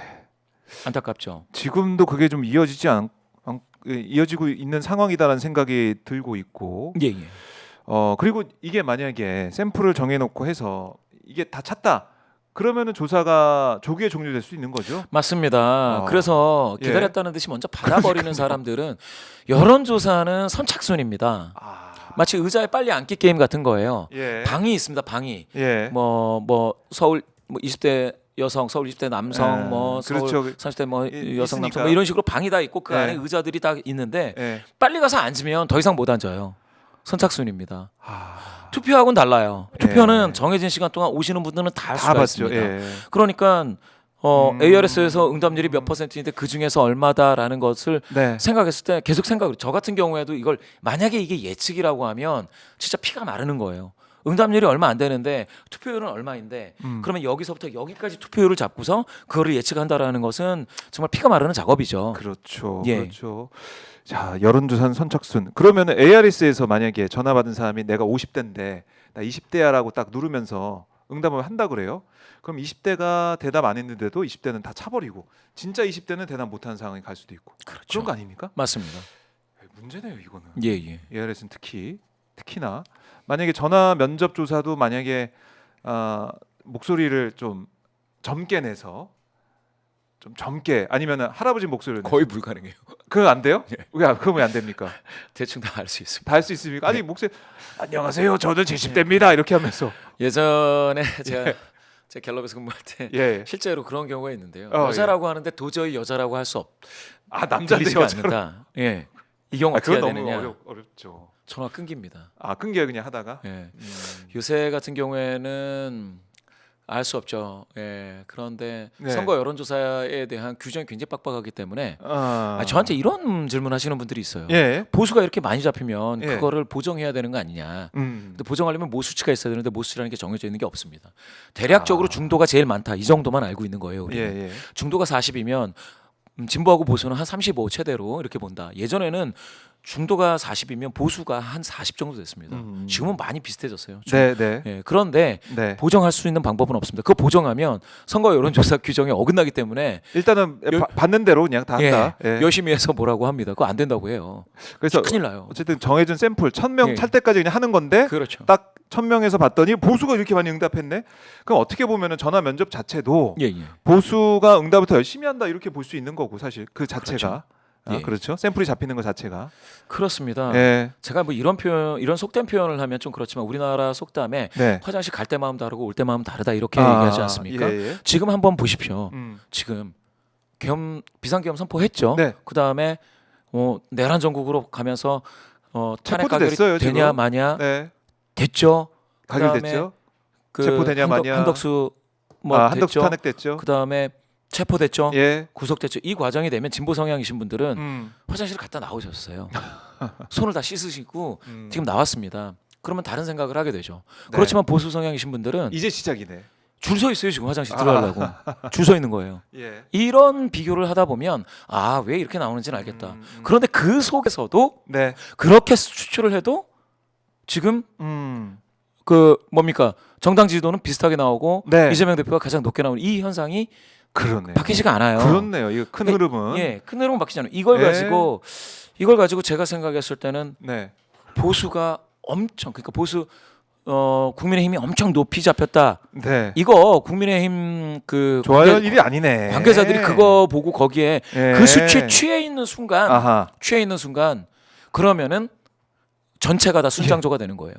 안타깝죠. 지금도 그게 좀 이어지고 있는 상황이다라는 생각이 들고 있고. 예. 그리고 이게 만약에 샘플을 정해놓고 해서 이게 다 찼다. 그러면은 조사가 조기에 종료될 수 있는 거죠. 맞습니다. 그래서 예. 기다렸다는 듯이 먼저 받아버리는 사람들은 여론조사는 선착순입니다. 마치 의자에 빨리 앉기 게임 같은 거예요. 예. 방이 있습니다. 방이. 예. 뭐 서울 20대 여성, 서울 20대 남성, 예. 뭐 서울 그렇죠. 30대 뭐 여성, 있으니까. 남성 뭐 이런 식으로 방이 다 있고 그 예. 안에 의자들이 다 있는데 예. 빨리 가서 앉으면 더 이상 못 앉아요. 선착순입니다. 아, 투표하고는 달라요. 투표는 예. 정해진 시간 동안 오시는 분들은 다 할 다 수가 봤죠. 있습니다. 예. 그러니까 ARS에서 응답률이 몇 퍼센트인데 그 중에서 얼마다라는 것을 네. 생각했을 때 계속 저 같은 경우에도 이걸 만약에 이게 예측이라고 하면 진짜 피가 마르는 거예요. 응답률이 얼마 안 되는데 투표율은 얼마인데 그러면 여기서부터 여기까지 투표율을 잡고서 그거를 예측한다라는 것은 정말 피가 마르는 작업이죠. 그렇죠. 예. 그렇죠. 자, 여론조사는 선착순. 그러면은 ARS에서 만약에 전화 받은 사람이 내가 50대인데 나 20대야라고 딱 누르면서 응답을 한다 그래요. 그럼 20대가 대답 안 했는데도 20대는 다 차버리고 진짜 20대는 대답 못하는 상황이 갈 수도 있고. 그렇죠. 그런 거 아닙니까? 맞습니다. 문제네요, 이거는. 예. ARS는 특히나 만약에 전화 면접 조사도 만약에 목소리를 좀 젊게 내서 좀 젊게 아니면은 할아버지 목소리를 거의 불가능해요. 그거 안 돼요? 그거 왜 안 됩니까? 대충 다 알 수 있습니다. 다 할 수 있습니까? 아니 목소리 안녕하세요 저는 70대입니다 이렇게 하면서 예전에 제가 갤럽에서 근무할 때 예. 실제로 그런 경우가 있는데요. 예. 여자라고 하는데 도저히 여자라고 할 수 남자인데 들리지가 여자로 않는다. 예. 이 경우 어떻게 그건 해야 너무 되느냐? 어렵죠. 전화 끊깁니다. 끊겨요 그냥 하다가. 예. 요새 같은 경우에는 알 수 없죠. 예. 그런데 네. 선거 여론조사에 대한 규정이 굉장히 빡빡하기 때문에 아, 저한테 이런 질문하시는 분들이 있어요. 예. 보수가 이렇게 많이 잡히면 예. 그거를 보정해야 되는 거 아니냐? 근데 보정하려면 모 수치가 있어야 되는데 모 수치라는 게 정해져 있는 게 없습니다. 대략적으로 중도가 제일 많다. 이 정도만 알고 있는 거예요. 우리는. 예. 중도가 40이면 진보하고 보수는 한 35 최대로 이렇게 본다. 예전에는 중도가 40이면 보수가 한 40 정도 됐습니다. 지금은 많이 비슷해졌어요. 네, 네. 예, 그런데 네. 보정할 수 있는 방법은 없습니다. 그거 보정하면 선거 여론조사 규정에 어긋나기 때문에 일단은 받는 대로 그냥 다 한다. 예. 열심히 해서 뭐라고 합니다. 그거 안 된다고 해요. 그래서 큰일 나요. 어쨌든 정해준 샘플 1000명 예. 찰 때까지 그냥 하는 건데 그렇죠. 딱 1000명에서 봤더니 보수가 이렇게 많이 응답했네. 그럼 어떻게 보면은 전화 면접 자체도 예, 예. 보수가 응답을 더 열심히 한다 이렇게 볼 수 있는 거고 사실 그 자체가 그렇죠. 예. 그렇죠. 샘플이 잡히는 것 자체가. 그렇습니다. 예. 제가 뭐 이런 표현, 이런 속된 표현을 하면 좀 그렇지만 우리나라 속담에 네. 화장실 갈 때 마음 다르고 올 때 마음 다르다 이렇게 얘기하지 않습니까? 예, 예. 지금 한번 보십시오. 지금 지금 비상계엄 선포했죠. 네. 그 다음에 내란 전국으로 가면서 탄핵 체포도 가결이 됐어요, 되냐 지금. 마냐 네. 됐죠. 가결됐죠. 그 체포되냐 마냐. 한덕수 뭐 한덕수 됐죠. 탄핵됐죠. 그 다음에 체포됐죠. 예. 구속됐죠. 이 과정이 되면 진보 성향이신 분들은 음. 화장실 갔다 나오셨어요. 손을 다 씻으시고 음. 지금 나왔습니다. 그러면 다른 생각을 하게 되죠. 네. 그렇지만 보수 성향이신 분들은 이제 시작이네. 줄 서 있어요. 지금 화장실 들어가려고 줄 서 있는 거예요. 예. 이런 비교를 하다 보면 왜 이렇게 나오는지는 알겠다. 그런데 그 속에서도 네. 그렇게 추출을 해도 지금 그 뭡니까 정당 지지도는 비슷하게 나오고 네. 이재명 대표가 가장 높게 나오는 이 현상이 그러네요. 바뀌지가 않아요. 그렇네요. 이거 큰 흐름은. 예, 큰 흐름은 바뀌지 않아요. 이걸 가지고 제가 생각했을 때는 네. 보수가 엄청 그러니까 보수 국민의힘이 엄청 높이 잡혔다. 네. 이거 국민의힘 그 좋아할 일이 아니네. 관계자들이 그거 보고 거기에 예. 그 수치에 취해 있는 순간 아하. 그러면은 전체가 다 순장조가 되는 거예요.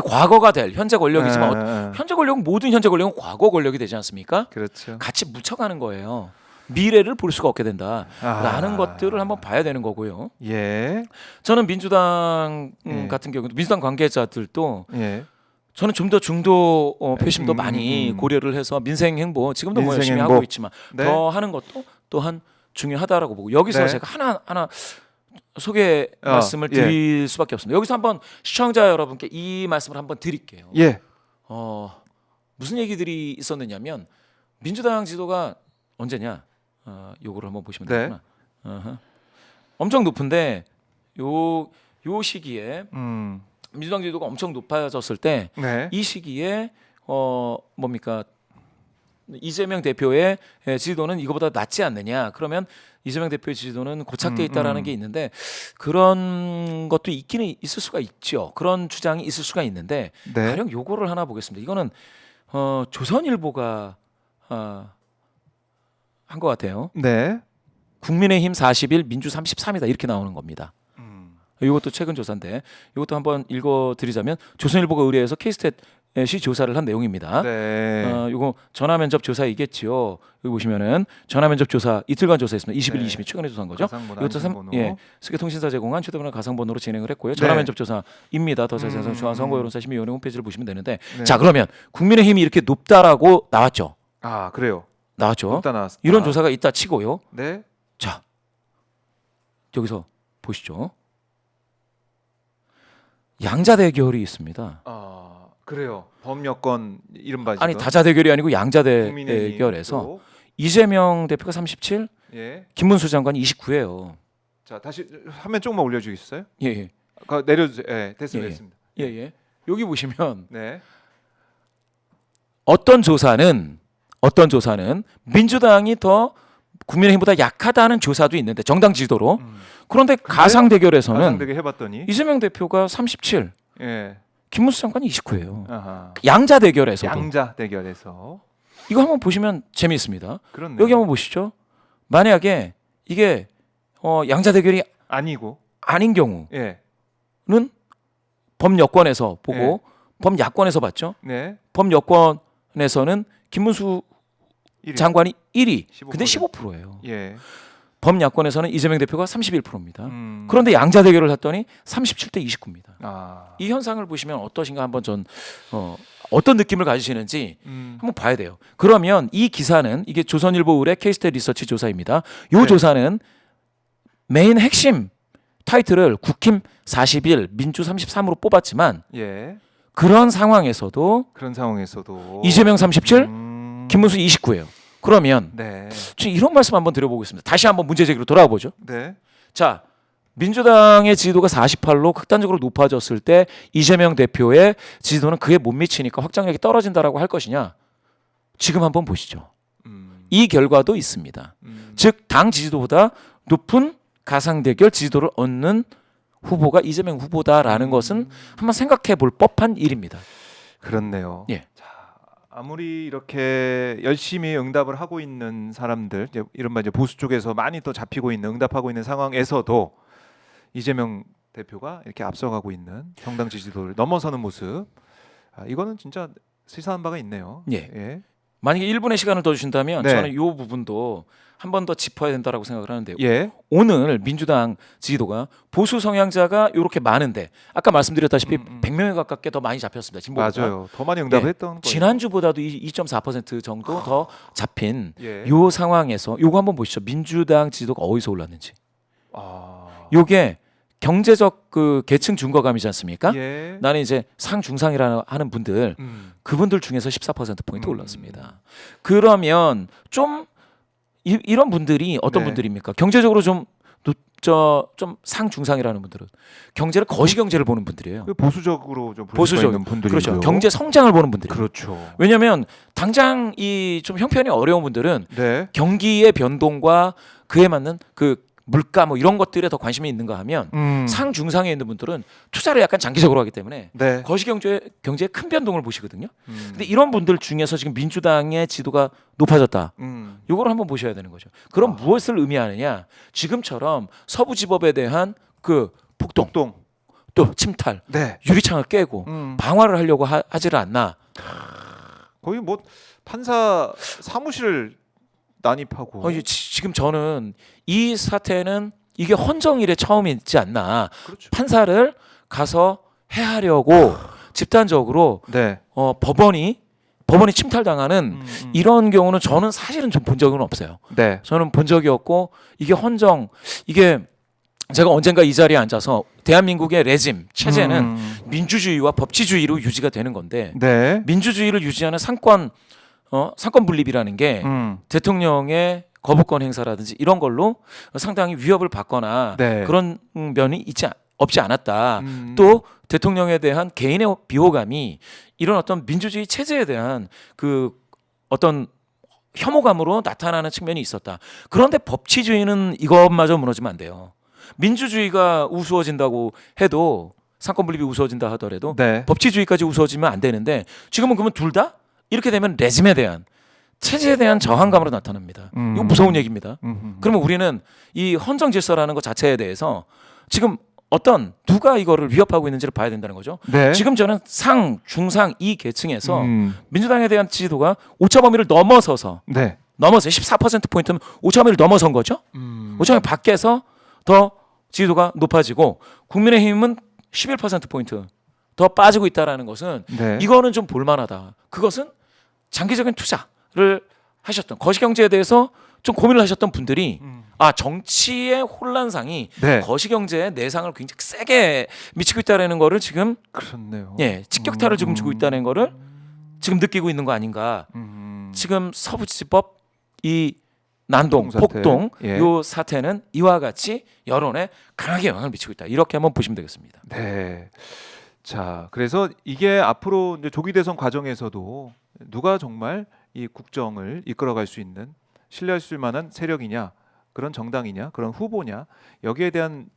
과거가 될 현재 권력이지만 현재 권력은 모든 현재 권력은 과거 권력이 되지 않습니까? 그렇죠. 같이 묻혀가는 거예요. 미래를 볼 수가 없게 된다라는 것들을 한번 봐야 되는 거고요. 예. 저는 민주당 예. 같은 경우도 민주당 관계자들도 예. 저는 좀 더 중도 표심도 많이 고려를 해서 민생 행보 지금도 뭐 민생 열심히 행보. 하고 있지만 네. 더 하는 것도 또한 중요하다라고 보고 여기서 네. 제가 하나 소개 말씀을 예. 드릴 수밖에 없습니다. 여기서 한번 시청자 여러분께 이 말씀을 한번 드릴게요. 예. 무슨 얘기들이 있었느냐면 민주당 지도가 언제냐? 요거를 한번 보시면 네. 되구나. 엄청 높은데 요 시기에 민주당 지도가 엄청 높아졌을 때 네. 이 시기에 뭡니까 이재명 대표의 지지도는 이거보다 낮지 않느냐? 그러면 이재명 대표의 지지도는 고착돼 있다라는 게 있는데 그런 것도 있기는 있을 수가 있죠. 그런 주장이 있을 수가 있는데 네. 가령 요거를 하나 보겠습니다. 이거는 조선일보가 한 것 같아요. 네. 국민의힘 41, 민주 33이다 이렇게 나오는 겁니다. 이것도 최근 조사인데 이것도 한번 읽어드리자면 조선일보가 의뢰해서 K스탯이 조사를 한 내용입니다. 네. 이거 전화면접 조사이겠지요. 여기 보시면은 전화면접 조사 이틀간 조사했습니다. 21, 네. 22 최근에 조사한 거죠. 가상번호, 이것도 안심번호. 스케통신사 제공한 휴대전화 가상번호로 진행을 했고요. 전화면접 조사입니다. 더 자세한 중앙선거여론사심의위원회 홈페이지를 보시면 되는데 네. 자 그러면 국민의힘이 이렇게 높다라고 나왔죠. 그래요. 나왔죠. 높다 나왔다. 이런 조사가 있다 치고요. 네. 자 여기서 보시죠. 양자 대결이 있습니다. 그래요. 범여권 이른바 아니 지금 다자 대결이 아니고 양자 국민의힘 대결에서 쪽. 이재명 대표가 37, 예. 김문수 장관이 29예요. 자 다시 화면 조금만 올려주겠어요? 예. 내려주세요. 예, 됐습니다. 예. 됐습니다. 예. 여기 보시면 네. 어떤 조사는 민주당이 더 국민의힘보다 약하다는 조사도 있는데 정당 지지도로. 그런데 가상 대결에서는 가상대결 해봤더니 이재명 대표가 37, 예. 김문수 장관이 29예요. 아하. 양자 대결에서도 양자 대결에서 이거 한번 보시면 재미있습니다. 그렇네요. 여기 한번 보시죠. 만약에 이게 양자 대결이 아니고 아닌 경우는 예. 범여권에서 보고 네. 범야권에서 봤죠. 네. 범여권에서는 김문수 1위. 장관이 1위. 15%. 근데 15%예요. 예. 범야권에서는 이재명 대표가 31%입니다. 음. 그런데 양자 대결을 했더니 37대 29입니다. 아. 이 현상을 보시면 어떠신가 한번 어떤 느낌을 가지시는지 한번 봐야 돼요. 그러면 이 기사는 이게 조선일보 의뢰 K스탯 리서치 조사입니다. 이 네. 조사는 메인 핵심 타이틀을 국힘 41, 민주 33으로 뽑았지만 예. 그런 상황에서도 그런 상황에서도 이재명 37, 음. 김문수 29예요. 그러면 네. 지금 이런 말씀 한번 드려보겠습니다. 다시 한번 문제 제기로 돌아와 보죠. 네. 자, 민주당의 지지도가 48로 극단적으로 높아졌을 때 이재명 대표의 지지도는 그에 못 미치니까 확장력이 떨어진다라고 할 것이냐? 지금 한번 보시죠. 이 결과도 있습니다. 즉 당 지지도보다 높은 가상대결 지지도를 얻는 후보가 이재명 후보다라는 것은 한번 생각해 볼 법한 일입니다. 그렇네요. 예. 자, 아무리 이렇게 열심히 응답을 하고 있는 사람들, 이른바 이제 보수 쪽에서 많이 또 잡히고 있는 응답하고 있는 상황에서도 이재명 대표가 이렇게 앞서가고 있는 정당 지지도를 넘어서는 모습, 이거는 진짜 시사한 바가 있네요. 예. 예. 만약에 1분의 시간을 더 주신다면 네. 저는 이 부분도 한 번 더 짚어야 된다라고 생각을 하는데요. 예. 오늘 민주당 지지도가 보수 성향자가 이렇게 많은데 아까 말씀드렸다시피 100명에 가깝게 더 많이 잡혔습니다. 진보보다. 맞아요. 더 많이 응답을 예. 했던 거예요. 지난주보다도 2.4% 정도 더 잡힌 예. 요 상황에서 요거 한번 보시죠. 민주당 지지도가 어디서 올랐는지. 아. 요게 경제적 그 계층 준거감이지 않습니까? 예. 나는 이제 상중상이라는 하는 분들 그분들 중에서 14%포인트 음. 올랐습니다. 그러면 좀 이런 분들이 어떤 네. 분들입니까? 경제적으로 좀 상중상이라는 분들은 경제를 거시경제를 보는 분들이에요. 그 보수적으로 좀 보수적 있는 분들이고요. 그렇죠. 경제 성장을 보는 분들이에요. 그렇죠. 왜냐하면 당장 이 좀 형편이 어려운 분들은 네. 경기의 변동과 그에 맞는 그 물가 뭐 이런 것들에 더 관심이 있는가 하면 상중상에 있는 분들은 투자를 약간 장기적으로 하기 때문에 네. 거시경제의 큰 변동을 보시거든요. 근데 이런 분들 중에서 지금 민주당의 지도가 높아졌다. 요거를 한번 보셔야 되는 거죠. 그럼 무엇을 의미하느냐? 지금처럼 서부지법에 대한 그 폭동, 독동. 또 침탈, 네. 유리창을 깨고 방화를 하려고 하지를 않나. 거의 뭐 판사 사무실을 난입하고. 지금 저는 이 사태는 이게 헌정일에 처음이 있지 않나. 그렇죠. 판사를 가서 해하려고 집단적으로 네. 법원이 침탈당하는 이런 경우는 저는 사실은 좀 본 적은 없어요. 네. 저는 본 적이 없고 이게 이게 제가 언젠가 이 자리에 앉아서 대한민국의 레짐 체제는 민주주의와 법치주의로 유지가 되는 건데 네. 민주주의를 유지하는 상권 분립이라는 게 대통령의 거부권 행사라든지 이런 걸로 상당히 위협을 받거나 네. 그런 면이 없지 않았다. 또 대통령에 대한 개인의 비호감이 이런 어떤 민주주의 체제에 대한 그 어떤 혐오감으로 나타나는 측면이 있었다. 그런데 법치주의는 이것마저 무너지면 안 돼요. 민주주의가 우스워진다고 해도 상권 분립이 우스워진다 하더라도 네. 법치주의까지 우스워지면 안 되는데 지금은 그러면 둘 다 이렇게 되면 레짐에 대한 체제에 대한 저항감으로 나타납니다. 이거 무서운 얘기입니다. 그러면 우리는 이 헌정 질서라는 것 자체에 대해서 지금 누가 이거를 위협하고 있는지를 봐야 된다는 거죠. 네. 지금 저는 상, 중상 이 계층에서 민주당에 대한 지지도가 오차 범위를 넘어서서 네. 14%포인트면 오차 범위를 넘어선 거죠. 오차 범위 밖에서 더 지지도가 높아지고 국민의힘은 11%포인트 더 빠지고 있다는 것은 네. 이거는 좀 볼만하다. 그것은 장기적인 투자를 하셨던 거시경제에 대해서 좀 고민을 하셨던 분들이 정치의 혼란상이 네. 거시경제의 내상을 굉장히 세게 미치고 있다는 거를 지금 그렇네요. 직격탄을 지금 주고 있다는 거를 지금 느끼고 있는 거 아닌가. 지금 서부지법 이 난동, 사태. 폭동 예. 요 사태는 이와 같이 여론에 강하게 영향을 미치고 있다. 이렇게 한번 보시면 되겠습니다. 네. 자, 그래서 이게 앞으로 이제 조기 대선 과정에서도 누가 정말 이 국정을 이끌어갈 수 있는 신뢰할 수 만한 세력이냐, 그런 정당이냐, 그런 후보냐, 여기에 대한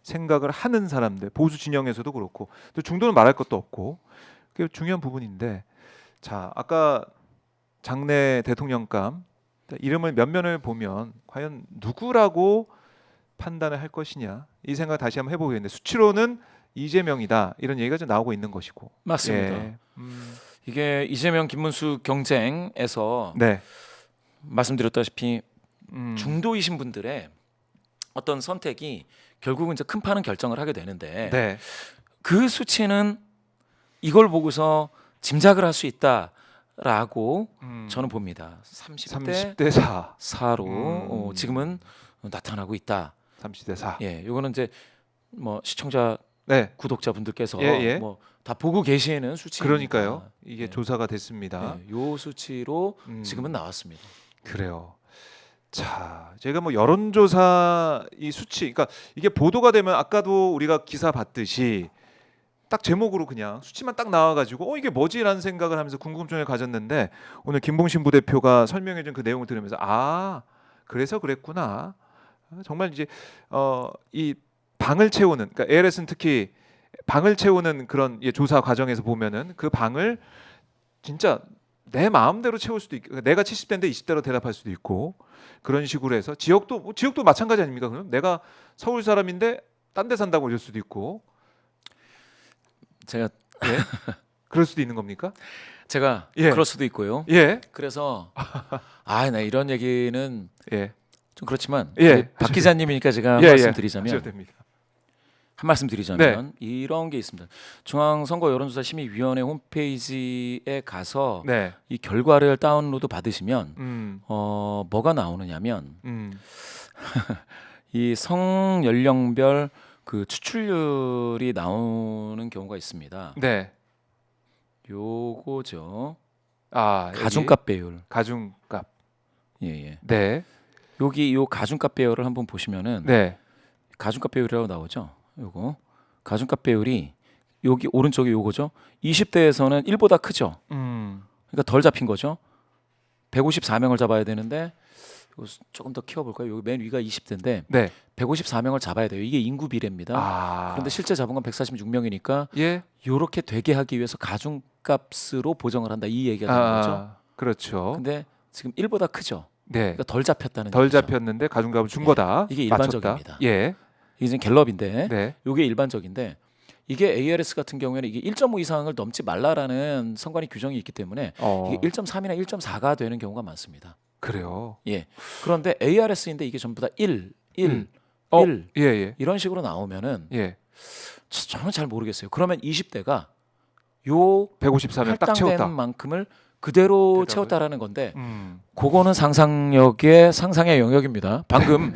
생각을 하는 사람들, 보수 진영에서도 그렇고, 또 중도는 말할 것도 없고, 그게 중요한 부분인데, 자, 아까 장내 대통령감 이름을 몇 면을 보면 과연 누구라고 판단을 할 것이냐 이 생각 다시 한번 해보겠는데 수치로는 이재명이다 이런 얘기가 좀 나오고 있는 것이고. 맞습니다. 예. 이게 이재명 김문수 경쟁에서 네. 말씀드렸다시피 중도이신 분들의 어떤 선택이 결국은 이제 큰 판은 결정을 하게 되는데 네. 그 수치는 이걸 보고서 짐작을 할 수 있다라고 저는 봅니다. 30대 4. 4로 지금은 나타나고 있다. 30대 4. 예, 요거는 이제 뭐 시청자 네. 구독자분들께서 예. 뭐 다 보고 계시는 수치입니다. 그러니까요. 이게 예. 조사가 됐습니다. 요 수치로 지금은 나왔습니다. 그래요. 자, 제가 뭐 여론조사 이 수치, 그러니까 이게 보도가 되면 아까도 우리가 기사 봤듯이 딱 제목으로 그냥 수치만 딱 나와가지고 이게 뭐지라는 생각을 하면서 궁금증을 가졌는데 오늘 김봉신 부대표가 설명해준 그 내용을 들으면서 그래서 그랬구나. 정말 이제 이 방을 채우는, 그러니까 ALS는 특히 방을 채우는 그런 조사 과정에서 보면은 그 방을 진짜 내 마음대로 채울 수도 있고, 내가 70대인데 20대로 대답할 수도 있고 그런 식으로 해서 지역도 마찬가지 아닙니까? 그럼 내가 서울 사람인데 딴 데 산다고 이럴 수도 있고, 제가 예? 그럴 수도 있는 겁니까? 예. 그럴 수도 있고요. 예, 그래서 나 이런 얘기는 예, 좀 그렇지만 예. 우리 박 기자님이니까 제가 한 예, 말씀드리자면 하셔도 됩니다. 이런 게 있습니다. 중앙선거여론조사심의위원회 홈페이지에 가서 네, 이 결과를 다운로드 받으시면 음, 뭐가 나오느냐면 음, 이 성연령별 그 추출률이 나오는 경우가 있습니다. 네, 요거죠. 여기 가중값 배율. 가중값, 예. 네, 여기 요 가중값 배열을 한번 보시면은 네, 가중값 배율이라고 나오죠. 요거 가중값 배율이 여기 오른쪽에 요거죠. 20대에서는 1보다 크죠. 그러니까 덜 잡힌 거죠. 154명을 잡아야 되는데 요거 조금 더 키워볼까요? 여기 맨 위가 20대인데 네, 154명을 잡아야 돼요. 이게 인구 비례입니다. 그런데 실제 잡은 건 146명이니까 예, 요렇게 되게 하기 위해서 가중값으로 보정을 한다. 이 얘기가 되는 거죠. 그렇죠. 근데 지금 1보다 크죠. 네, 그러니까 덜 잡혔다는 덜 얘기죠. 잡혔는데 가중값을 준 예, 거다. 이게 맞췄다. 일반적입니다. 예, 이게 지금 갤럽인데 네, 이게 일반적인데 이게 ARS 같은 경우에는 이게 1.5 이상을 넘지 말라라는 선관위 규정이 있기 때문에 이게 1.3이나 1.4가 되는 경우가 많습니다. 그래요. 예. 그런데 ARS인데 이게 전부 다 1, 1, 1 예, 예, 이런 식으로 나오면은 예. 저는 잘 모르겠어요. 그러면 20대가 요 154명 딱 할당된 채웠다. 만큼을 그대로 대답을? 채웠다라는 건데 음. 그거는 상상의 영역입니다. 방금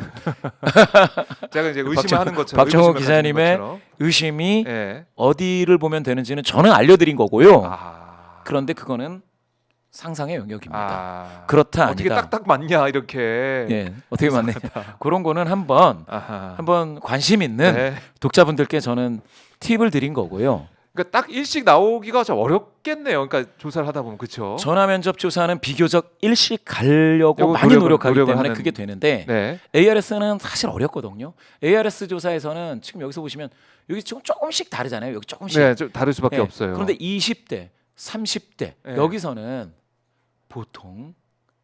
제가 이제 의심하는 것처럼 박정호 의구심을 가지는 기자님의 것처럼. 의심이 예. 어디를 보면 되는지는 저는 알려드린 거고요. 그런 그런데 그거는 상상의 영역입니다. 그렇다 그렇다 어떻게 아니다. 딱딱 맞냐 이렇게. 예, 어떻게 맞네. 그런 거는 한번 관심 있는 네. 독자분들께 저는 팁을 드린 거고요. 그러니까 딱 일식 나오기가 좀 어렵겠네요. 그러니까 조사를 하다 보면 그렇죠. 전화 면접 조사는 비교적 일식 가려고 요거 많이 노력을 노력하기 때문에 하는. 그게 되는데 네. ARS는 사실 어렵거든요. ARS 조사에서는 지금 여기서 보시면 여기 지금 조금씩 다르잖아요. 여기 조금씩. 네, 좀 다를 수밖에 예, 없어요. 그런데 20대, 30대 네. 여기서는 보통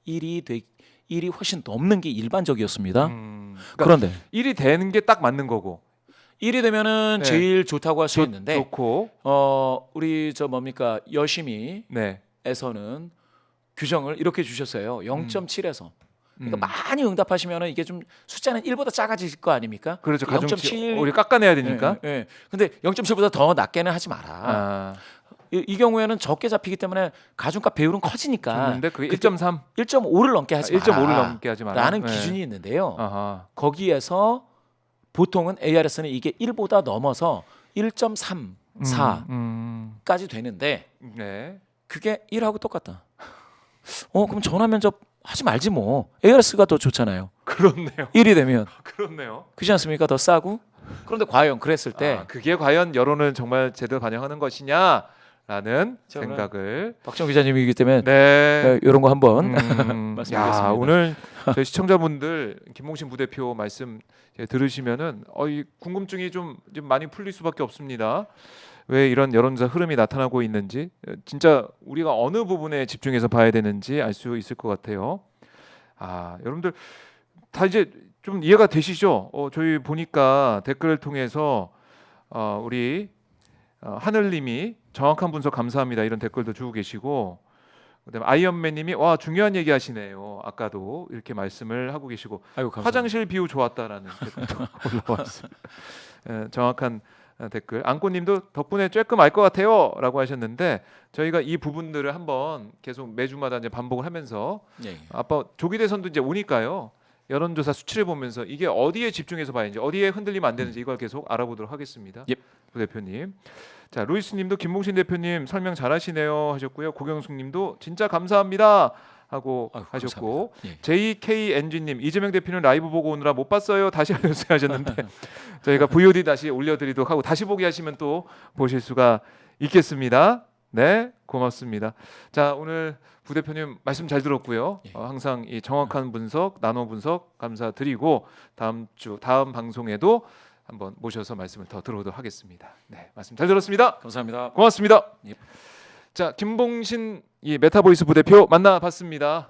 1이 훨씬 넘는 게 일반적이었습니다. 그러니까 그런데 1이 되는 게 딱 맞는 거고. 1이 되면은 네. 제일 좋다고 할 수 있는데 좋고. 우리 열심히에서는 네. 규정을 이렇게 주셨어요. 0.7에서. 그러니까 음. 많이 응답하시면은 이게 좀 숫자는 1보다 작아질 거 아닙니까? 그렇죠. 가중치 0.7 우리 깎아내야 되니까. 예, 예. 근데 0.7보다 더 낮게는 하지 마라. 이 경우에는 적게 잡히기 때문에 가중값 배율은 커지니까 근데 그게 그때 1.3, 1.5를 넘게 하지 마라. 1.5를 넘게 하지 마라. 라는 네. 기준이 있는데요. 아하. 거기에서 보통은 ARS는 이게 1보다 넘어서 1.3, 4까지 되는데 네. 그게 1하고 똑같다. 그럼 전화 면접 하지 말지 뭐. ARS가 더 좋잖아요. 그렇네요. 1이 되면 그렇네요. 그렇지 않습니까? 더 싸고. 그런데 과연 그랬을 때 그게 과연 여론을 정말 제대로 반영하는 것이냐라는 저는 생각을. 박정 기자님이기 때문에 네. 이런 거 한번 말씀드리겠습니다. 야, 오늘 저희 시청자분들 김봉신 부대표 말씀 들으시면은 이 궁금증이 좀 많이 풀릴 수밖에 없습니다. 왜 이런 여론조사 흐름이 나타나고 있는지, 진짜 우리가 어느 부분에 집중해서 봐야 되는지 알 수 있을 것 같아요. 여러분들 다 이제 좀 이해가 되시죠? 저희 보니까 댓글을 통해서 우리 하늘님이 정확한 분석 감사합니다 이런 댓글도 주고 계시고, 그다음에 아이언맨님이 와 중요한 얘기 하시네요. 아까도 이렇게 말씀을 하고 계시고, 아이고, 감사합니다. 화장실 비유 좋았다라는 댓글도 올라왔습니다. 정확한 댓글. 안꼬님도 덕분에 쬐끔 알 것 같아요라고 하셨는데, 저희가 이 부분들을 한번 계속 매주마다 이제 반복을 하면서 예. 아빠 조기 대선도 이제 오니까요. 여론조사 수치를 보면서 이게 어디에 집중해서 봐야지, 어디에 흔들리면 안 되는지 이걸 계속 알아보도록 하겠습니다. 예. 부 대표님. 자, 루이스님도 김봉신 대표님 설명 잘하시네요 하셨고요. 고경숙님도 진짜 감사합니다 하고 아유, 하셨고 감사합니다. 예. JKNG님 이재명 대표는 라이브 보고 오느라 못 봤어요. 다시 알려주세요 하셨는데 저희가 VOD 다시 올려드리도록 하고 다시 보기 하시면 또 보실 수가 있겠습니다. 네, 고맙습니다. 자, 오늘 부대표님 말씀 잘 들었고요. 예. 항상 이 정확한 분석, 나눠 분석 감사드리고 다음 방송에도 한번 모셔서 말씀을 더 들어보도록 하겠습니다. 네, 말씀 잘 들었습니다. 감사합니다. 고맙습니다. 예. 자, 김봉신 이 메타보이스 부대표 만나봤습니다.